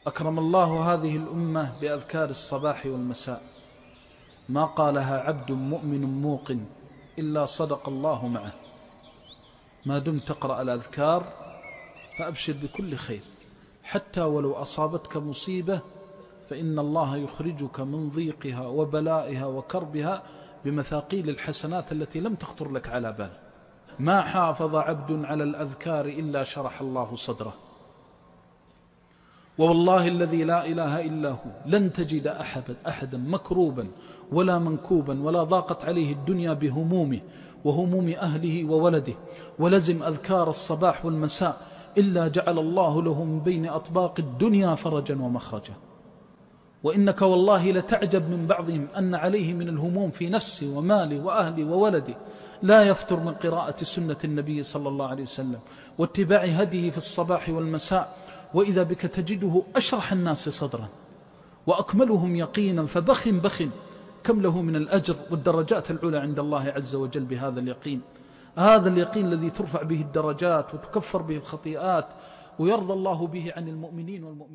أكرم الله هذه الأمة بأذكار الصباح والمساء، ما قالها عبد مؤمن موقن إلا صدق الله معه. ما دمت تقرأ الأذكار فأبشر بكل خير، حتى ولو أصابتك مصيبة فإن الله يخرجك من ضيقها وبلائها وكربها بمثاقيل الحسنات التي لم تخطر لك على بال. ما حافظ عبد على الأذكار إلا شرح الله صدره، والله الذي لا إله إلا هو لن تجد أحدا مكروبا ولا منكوبا ولا ضاقت عليه الدنيا بهمومه وهموم أهله وولده ولزم أذكار الصباح والمساء إلا جعل الله له من بين أطباق الدنيا فرجا ومخرجا. وإنك والله لتعجب من بعضهم أن عليه من الهموم في نفسه وماله وأهله وولده لا يفتر من قراءة سنة النبي صلى الله عليه وسلم واتباع هديه في الصباح والمساء، وإذا بك تجده أشرح الناس صدرا وأكملهم يقينا، فبخ كم له من الأجر والدرجات العلى عند الله عز وجل بهذا اليقين. هذا اليقين الذي ترفع به الدرجات وتكفر به الخطيئات ويرضى الله به عن المؤمنين والمؤمنات.